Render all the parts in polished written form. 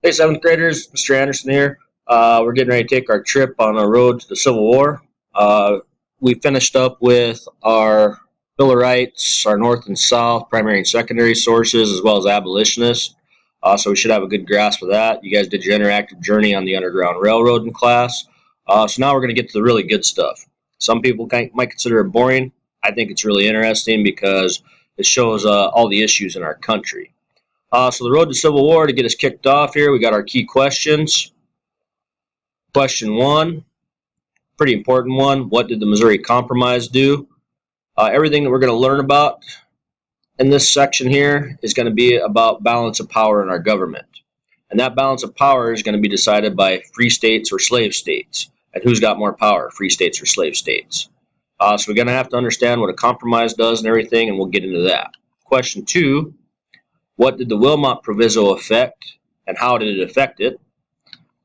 Hey, 7th graders, Mr. Anderson here. We're getting ready to take our trip on a road to the Civil War. We finished up with our Bill of Rights, our North and South, primary and secondary sources, as well as abolitionists. So we should have a good grasp of that. You guys did your interactive journey on the Underground Railroad in class. So now we're going to get to the really good stuff. Some people might consider it boring. I think it's really interesting because it shows all the issues in our country. So the road to Civil War, to get us kicked off here, we got our key questions. Question one, pretty important one. What did the Missouri Compromise do? Everything that we're going to learn about in this section here is going to be about balance of power in our government. And that balance of power is going to be decided by free states or slave states. And who's got more power, free states or slave states? So we're going to have to understand what a compromise does and everything, and we'll get into that. Question two, what did the Wilmot Proviso affect, and how did it affect it?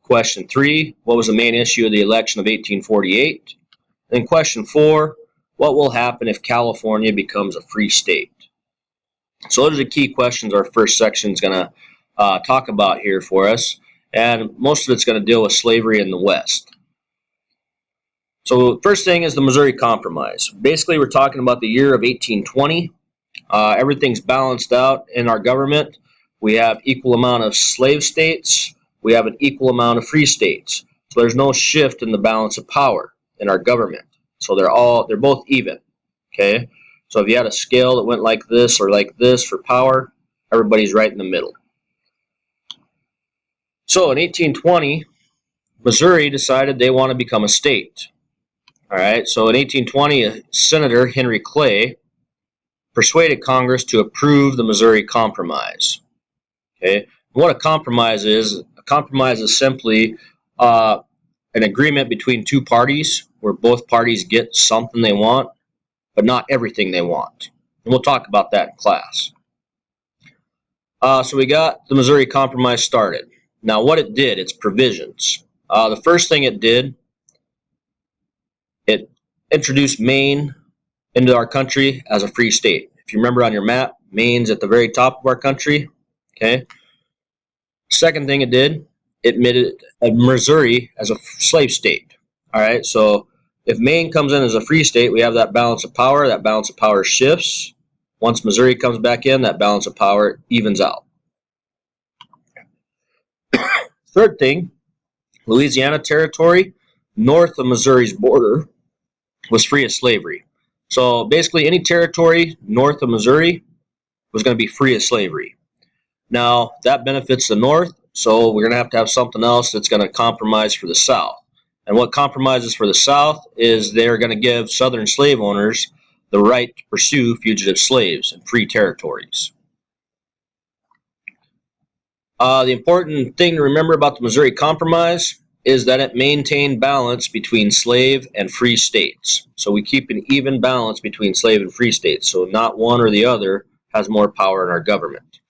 Question three, what was the main issue of the election of 1848? And question four, what will happen if California becomes a free state? So those are the key questions our first section is going to talk about here for us. And most of it's going to deal with slavery in the West. So first thing is the Missouri Compromise. Basically, we're talking about the year of 1820. Everything's balanced out in our government. We have equal amount of slave states. We have an equal amount of free states. So there's no shift in the balance of power in our government. So they're both even. Okay. So if you had a scale that went like this or like this for power, everybody's right in the middle. So in 1820, Missouri decided they want to become a state. All right. So in 1820, Senator Henry Clay persuaded Congress to approve the Missouri Compromise. Okay. What a compromise is simply an agreement between two parties where both parties get something they want, but not everything they want. And we'll talk about that in class. So we got the Missouri Compromise started. Now what it did, its provisions. The first thing it did, it introduced Maine into our country as a free state. If you remember on your map, Maine's at the very top of our country. Okay. Second thing it did, it admitted Missouri as a slave state. All right. So if Maine comes in as a free state, we have that balance of power. That balance of power shifts. Once Missouri comes back in, that balance of power evens out. Third thing, Louisiana Territory, north of Missouri's border, was free of slavery. So basically any territory north of Missouri was going to be free of slavery. Now that benefits the north, so we're going to have something else that's going to compromise for the south. And what compromises for the south is they're going to give southern slave owners the right to pursue fugitive slaves in free territories. The important thing to remember about the Missouri Compromise is that it maintained balance between slave and free states. So we keep an even balance between slave and free states. So not one or the other has more power in our government.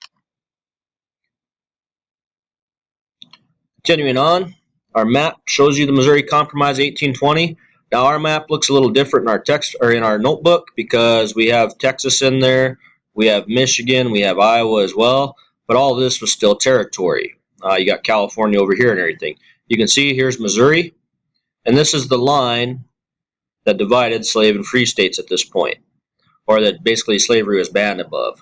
Continuing on, our map shows you the Missouri Compromise 1820. Now our map looks a little different in our text or in our notebook because we have Texas in there, we have Michigan, we have Iowa as well. But all this was still territory. You got California over here and everything. You can see here's Missouri, and this is the line that divided slave and free states at this point, or that basically slavery was banned above.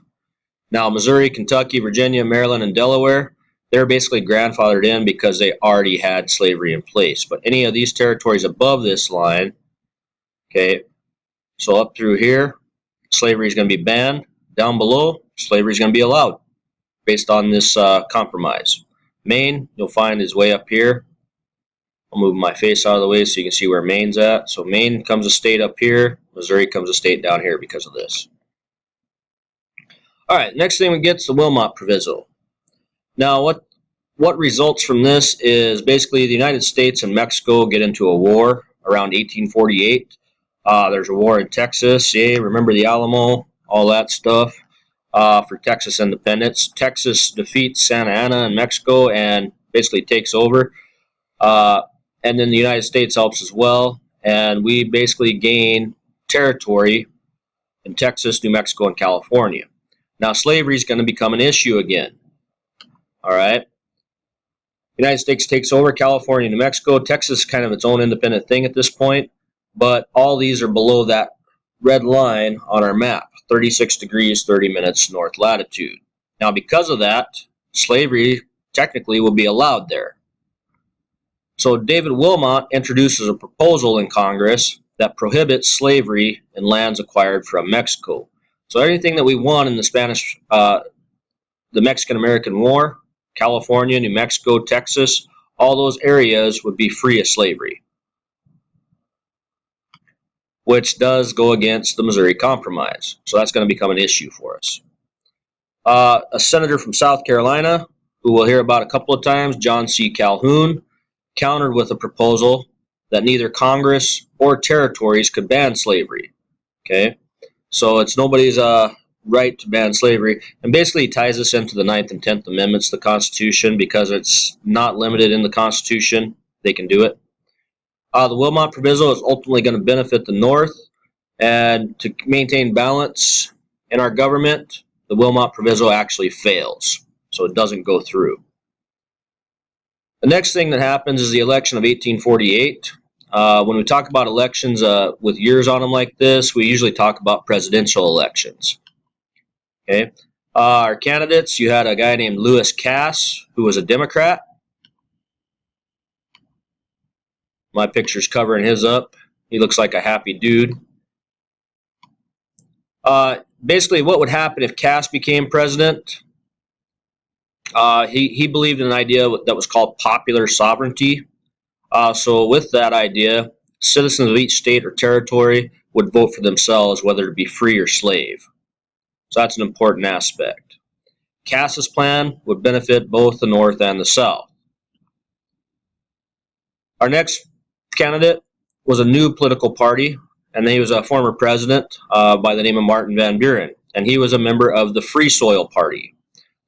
Now Missouri, Kentucky, Virginia, Maryland, and Delaware, they're basically grandfathered in because they already had slavery in place. But any of these territories above this line, okay, so up through here, slavery is going to be banned. Down below, slavery is going to be allowed, based on this compromise. Maine, you'll find, is way up here. I'll move my face out of the way so you can see where Maine's at. So Maine comes a state up here. Missouri comes a state down here because of this. All right, next thing we get is the Wilmot Proviso. Now, what results from this is basically the United States and Mexico get into a war around 1848. There's a war in Texas. Yeah, remember the Alamo, all that stuff. For Texas independence. Texas defeats Santa Anna in Mexico and basically takes over. And then the United States helps as well. And we basically gain territory in Texas, New Mexico, and California. Now slavery is going to become an issue again. All right. The United States takes over California, New Mexico. Texas is kind of its own independent thing at this point, but all these are below that red line on our map, 36 degrees, 30 minutes north latitude. Now, because of that, slavery technically will be allowed there. So David Wilmot introduces a proposal in Congress that prohibits slavery in lands acquired from Mexico. So everything that we won in the Mexican-American War, California, New Mexico, Texas, all those areas would be free of slavery, which does go against the Missouri Compromise. So that's going to become an issue for us. A senator from South Carolina, who we'll hear about a couple of times, John C. Calhoun, countered with a proposal that neither Congress or territories could ban slavery. Okay, so it's nobody's right to ban slavery, and basically ties us into the 9th and 10th Amendments to the Constitution because it's not limited in the Constitution. They can do it. The Wilmot Proviso is ultimately going to benefit the North, and to maintain balance in our government, the Wilmot Proviso actually fails, so it doesn't go through. The next thing that happens is the election of 1848. When we talk about elections with years on them like this, we usually talk about presidential elections. Okay, our candidates, you had a guy named Lewis Cass, who was a Democrat. My picture's covering his up. He looks like a happy dude. Basically, what would happen if Cass became president? He believed in an idea that was called popular sovereignty. So with that idea, citizens of each state or territory would vote for themselves whether to be free or slave. So that's an important aspect. Cass's plan would benefit both the North and the South. Our next candidate was a new political party, and he was a former president by the name of Martin Van Buren, and he was a member of the Free Soil Party.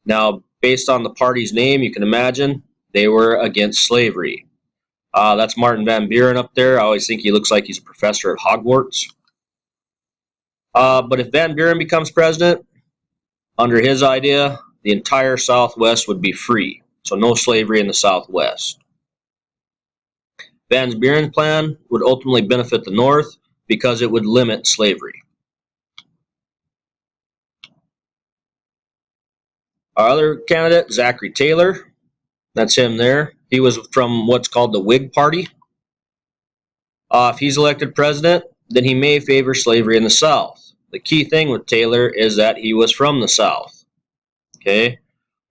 Now, based on the party's name, you can imagine they were against slavery. That's Martin Van Buren up there. I always think he looks like he's a professor at Hogwarts. But if Van Buren becomes president, under his idea, the entire Southwest would be free, so no slavery in the Southwest. Van Buren's plan would ultimately benefit the North because it would limit slavery. Our other candidate, Zachary Taylor, that's him there. He was from what's called the Whig Party. If he's elected president, then he may favor slavery in the South. The key thing with Taylor is that he was from the South. Okay,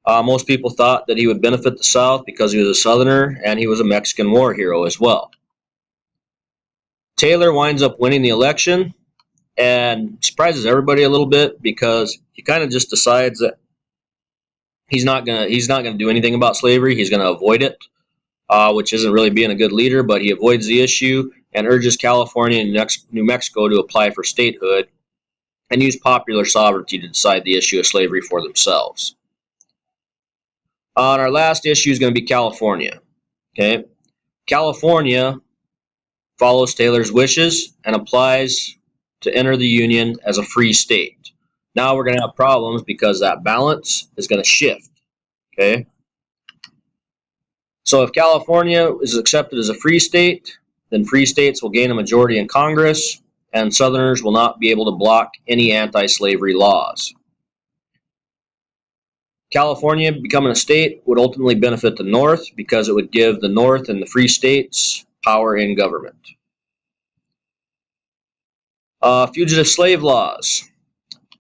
most people thought that he would benefit the South because he was a Southerner and he was a Mexican war hero as well. Taylor winds up winning the election and surprises everybody a little bit because he kind of just decides that he's not gonna do anything about slavery. He's gonna avoid it, which isn't really being a good leader. But he avoids the issue and urges California and New Mexico to apply for statehood and use popular sovereignty to decide the issue of slavery for themselves. Our last issue is going to be California. Okay, California follows Taylor's wishes and applies to enter the Union as a free state. Now we're going to have problems because that balance is going to shift. Okay, so if California is accepted as a free state, then free states will gain a majority in Congress, and Southerners will not be able to block any anti-slavery laws. California becoming a state would ultimately benefit the North because it would give the North and the free states power in government. Fugitive slave laws.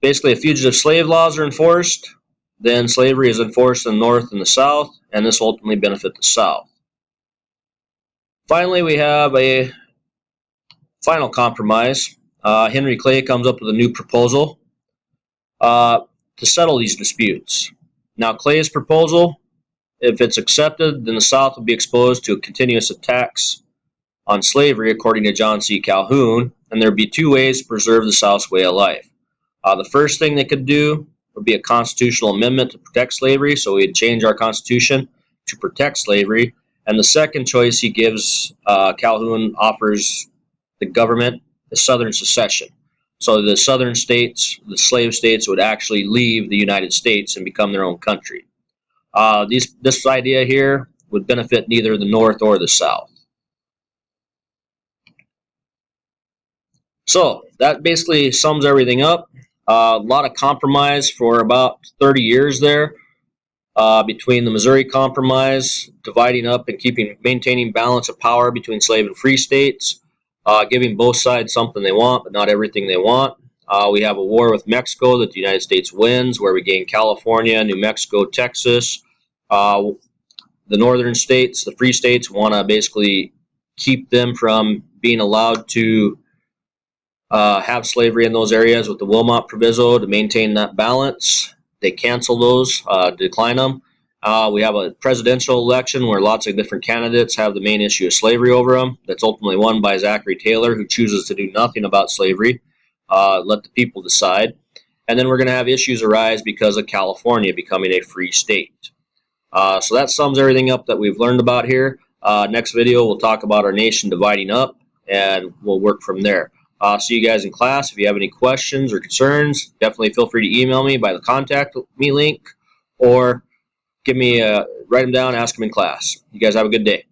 Basically, if fugitive slave laws are enforced, then slavery is enforced in the North and the South, and this will ultimately benefit the South. Finally, we have a final compromise. Henry Clay comes up with a new proposal to settle these disputes. Now, Clay's proposal, if it's accepted, then the South will be exposed to continuous attacks on slavery, according to John C. Calhoun, and there would be two ways to preserve the South's way of life. The first thing they could do would be a constitutional amendment to protect slavery, so we'd change our Constitution to protect slavery. And the second choice he gives, Calhoun offers the government, the Southern secession. So the Southern states, the slave states, would actually leave the United States and become their own country. This idea here would benefit neither the North or the South. So that basically sums everything up. A lot of compromise for about 30 years there between the Missouri Compromise, dividing up and maintaining balance of power between slave and free states, giving both sides something they want, but not everything they want. We have a war with Mexico that the United States wins, where we gain California, New Mexico, Texas. The northern states, the free states, want to basically keep them from being allowed to have slavery in those areas with the Wilmot Proviso to maintain that balance. They cancel those, decline them. We have a presidential election where lots of different candidates have the main issue of slavery over them. That's ultimately won by Zachary Taylor, who chooses to do nothing about slavery. Let the people decide. And then we're going to have issues arise because of California becoming a free state. So that sums everything up that we've learned about here. Next video, we'll talk about our nation dividing up, and we'll work from there. See you guys in class. If you have any questions or concerns, definitely feel free to email me by the contact me link, or write them down, ask them in class. You guys have a good day.